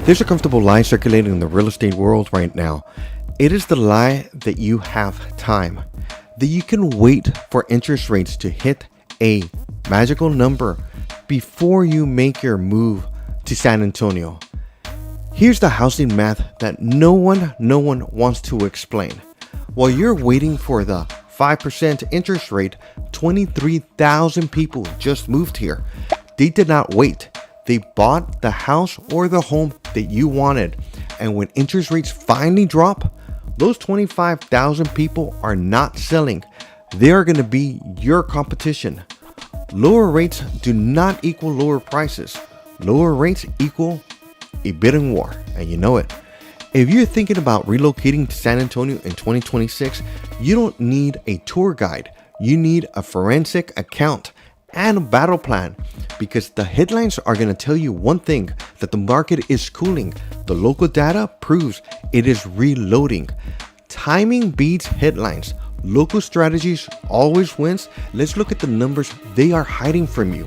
There's a comfortable lie circulating in the real estate world right now. It is the lie that you have time, that you can wait for interest rates to hit a magical number before you make your move to San Antonio. Here's the housing math that no one wants to explain. While you're waiting for the 5% interest rate, 23,000 people just moved here. They did not wait. They bought the house or the home that you wanted. And when interest rates finally drop, those 25,000 people are not selling. They are going to be your competition. Lower rates do not equal lower prices. Lower rates equal a bidding war, and you know it. If you're thinking about relocating to San Antonio in 2026, you don't need a tour guide. You need a forensic account and a battle plan, because the headlines are going to tell you one thing, that the market is cooling. The local data proves it is reloading. Timing beats headlines. Local strategies always wins. Let's look at the numbers they are hiding from you.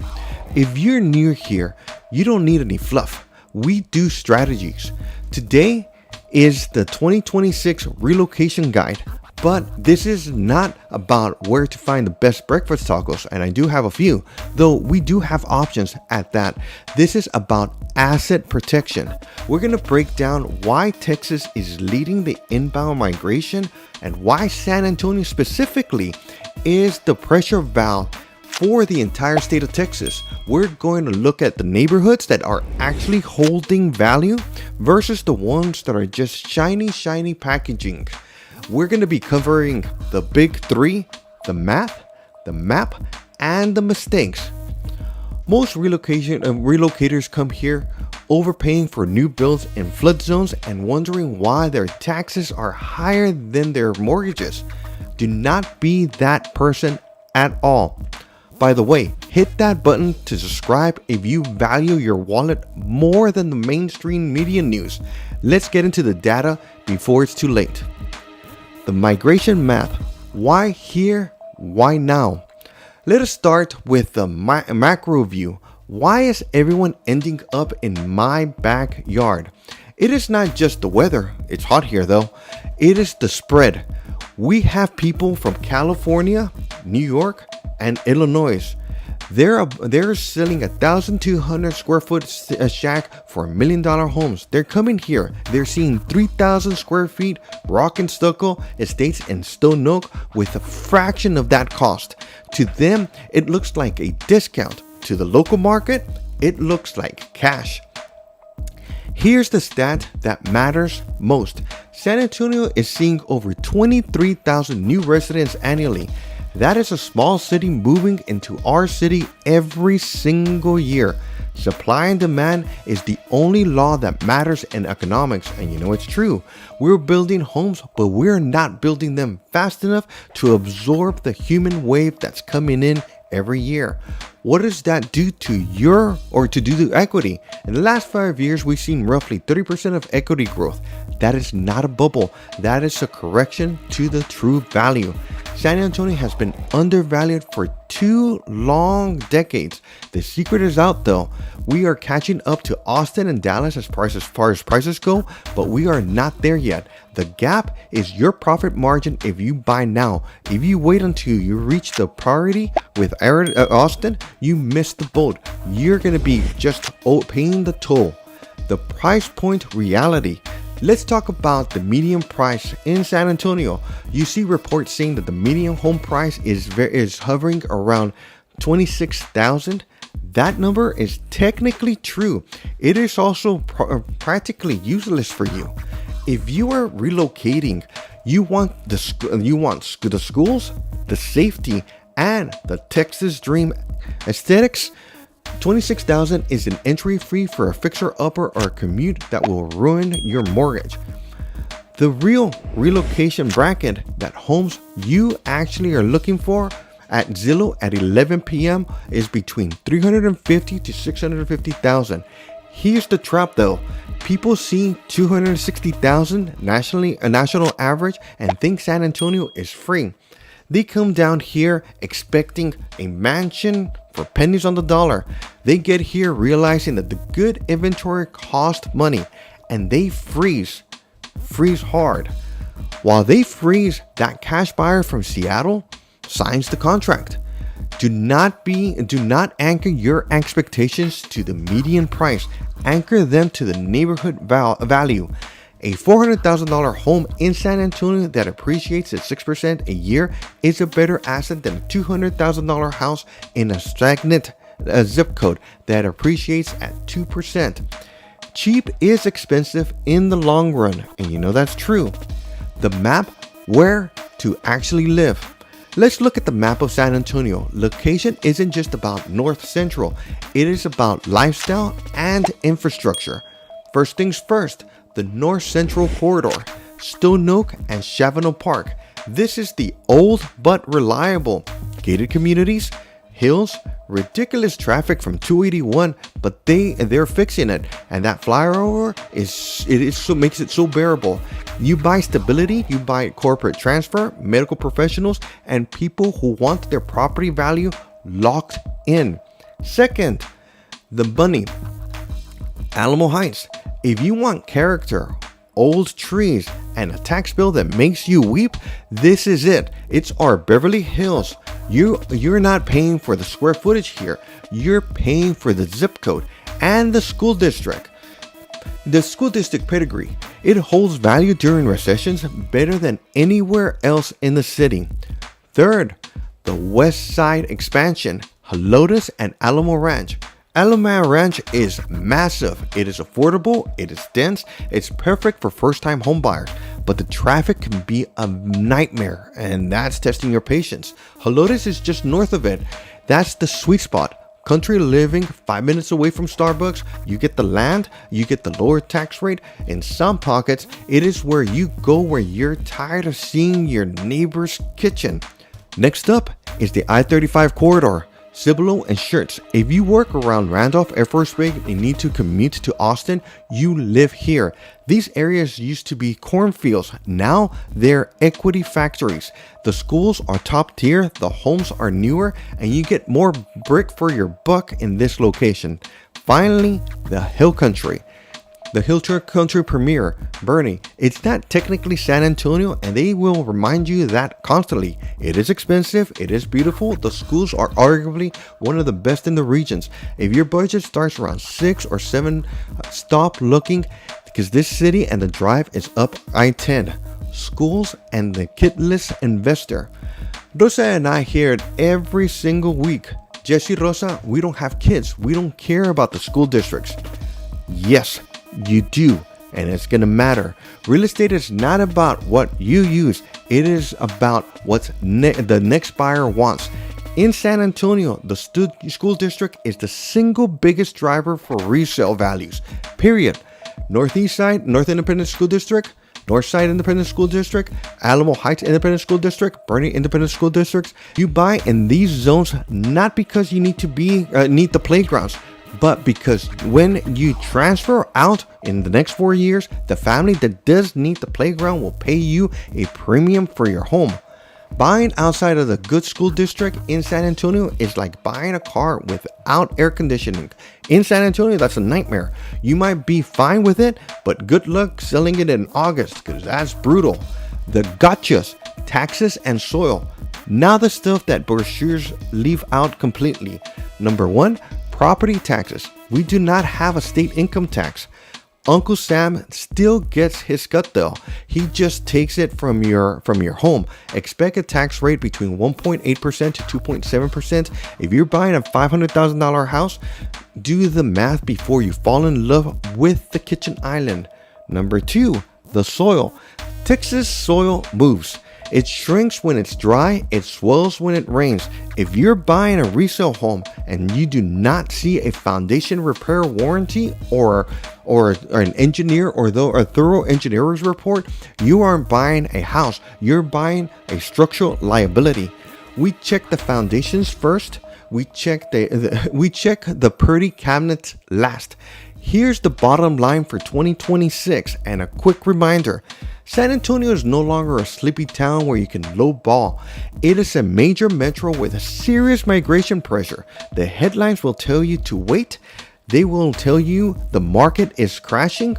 If you're new here, you don't need any fluff. We do strategies. Today is the 2026 relocation guide. But this is not about where to find the best breakfast tacos, and I do have a few, though we do have options at that. This is about asset protection. We're going to break down why Texas is leading the inbound migration and why San Antonio specifically is the pressure valve for the entire state of Texas. We're going to look at the neighborhoods that are actually holding value versus the ones that are just shiny packaging. We're going to be covering the big three: the math, the map, and the mistakes. Most relocators come here overpaying for new builds in flood zones and wondering why their taxes are higher than their mortgages. Do not be that person at all. By the way, hit that button to subscribe if you value your wallet more than the mainstream media news. Let's get into the data before it's too late. The migration math. Why here? Why now? Let us start with the macro view. Why is everyone ending up in my backyard? It is not just the weather. It's hot here though. It is the spread. We have people from California, New York, and Illinois. They're selling 1,200 square foot shack for $1 million homes. They're coming here. They're seeing 3,000 square feet rock and stucco estates in Stone Oak with a fraction of that cost. To them, it looks like a discount. To the local market, it looks like cash. Here's the stat that matters most. San Antonio is seeing over 23,000 new residents annually. That is a small city moving into our city every single year. Supply and demand is the only law that matters in economics, and you know it's true. We're building homes, but we're not building them fast enough to absorb the human wave that's coming in every year. What does that do to equity? In the last 5 years, we've seen roughly 30% of equity growth. That is not a bubble. That is a correction to the true value. San Antonio has been undervalued for 2 long decades. The secret is out though. We are catching up to Austin and Dallas as far as prices go, but we are not there yet. The gap is your profit margin if you buy now. If you wait until you reach the priority with Austin, you miss the boat. You're going to be just paying the toll. The price point reality. Let's talk about the median price in San Antonio. You see reports saying that the median home price is hovering around $26,000. That number is technically true. It is also practically useless for you. If you are relocating, you want the schools, the safety, and the Texas dream aesthetics. $26,000 is an entry fee for a fixer-upper or a commute that will ruin your mortgage. The real relocation bracket that homes you actually are looking for at Zillow at 11 p.m. is between $350,000 to $650,000. Here's the trap though. People see $260,000 national average and think San Antonio is free. They come down here expecting a mansion for pennies on the dollar. They get here realizing that the good inventory cost money, and they freeze hard. While they freeze, that cash buyer from Seattle signs the contract. Do not anchor your expectations to the median price. Anchor them to the neighborhood value. A $400,000 home in San Antonio that appreciates at 6% a year is a better asset than a $200,000 house in a stagnant zip code that appreciates at 2%. Cheap is expensive in the long run, and you know that's true. The map where to actually live. Let's look at the map of San Antonio. Location isn't just about North Central. It is about lifestyle and infrastructure. First things first, the North Central Corridor, Stone Oak and Chavano Park. This is the old but reliable. Gated communities, hills, ridiculous traffic from 281, but they're fixing it, and that flyover makes it so bearable. You buy stability, you buy corporate transfer, medical professionals, and people who want their property value locked in. Second, the money. Alamo Heights. If you want character, old trees, and a tax bill that makes you weep, this is it. It's our Beverly Hills. You're not paying for the square footage here. You're paying for the zip code and the school district. The school district pedigree. It holds value during recessions better than anywhere else in the city. Third, the West Side expansion, Helotes and Alamo Ranch. Alamo Ranch is massive. It is affordable, it is dense, it's perfect for first-time home buyers, but the traffic can be a nightmare, and that's testing your patience. Helotes is just north of it. That's the sweet spot. Country living, 5 minutes away from Starbucks. You get the land, you get the lower tax rate. In some pockets, it is where you go where you're tired of seeing your neighbor's kitchen. Next up is the I-35 corridor. Cibolo and Schertz. If you work around Randolph Air Force Base and need to commute to Austin, you live here. These areas used to be cornfields. Now they're equity factories. The schools are top tier, the homes are newer, and you get more brick for your buck in this location. Finally, the Hill Country. The Hill Country Premier, Boerne. It's not technically San Antonio, and they will remind you that constantly. It is expensive, it is beautiful, the schools are arguably one of the best in the regions. If your budget starts around 6 or 7, stop looking, because this city and the drive is up I-10. Schools and the kidless investor. Rosa and I hear it every single week. Jesse, Rosa, we don't have kids. We don't care about the school districts. Yes, you do, and it's gonna matter. Real estate is not about what you use. It is about what the next buyer wants. In San Antonio, the school district is the single biggest driver for resale values, period. Northeast Side, North Independent School District, North Side Independent School District, Alamo Heights Independent School District, Boerne Independent School Districts. You buy in these zones not because you need the playgrounds, but because when you transfer out in the next 4 years, the family that does need the playground will pay you a premium for your home. Buying outside of the good school district in San Antonio is like buying a car without air conditioning. In San Antonio, that's a nightmare. You might be fine with it, but good luck selling it in August, because that's brutal. The gotchas, taxes and soil. Now the stuff that brochures leave out completely. Number 1, property taxes. We do not have a state income tax. Uncle Sam still gets his cut though. He just takes it from your home. Expect a tax rate between 1.8% to 2.7%. If you're buying a $500,000 house, do the math before you fall in love with the kitchen island. Number 2, the soil. Texas soil moves. It shrinks when it's dry, it swells when it rains. If you're buying a resale home and you do not see a foundation repair warranty or an engineer or a thorough engineer's report, you aren't buying a house, you're buying a structural liability. We check the foundations first. We check the pretty cabinets last. Here's the bottom line for 2026 and a quick reminder. San Antonio is no longer a sleepy town where you can lowball. It is a major metro with a serious migration pressure. The headlines will tell you to wait. They will tell you the market is crashing.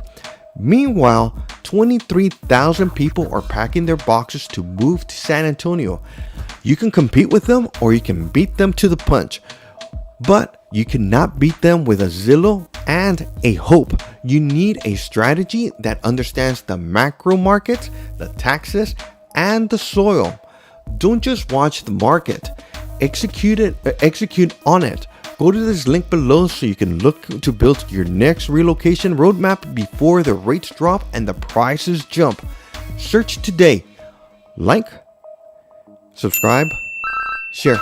Meanwhile, 23,000 people are packing their boxes to move to San Antonio. You can compete with them or you can beat them to the punch. But you cannot beat them with a Zillow and a hope. You need a strategy that understands the macro markets, the taxes, and the soil. Don't just watch the market. Execute on it. Go to this link below so you can look to build your next relocation roadmap before the rates drop and the prices jump. Search today. Like, subscribe, share.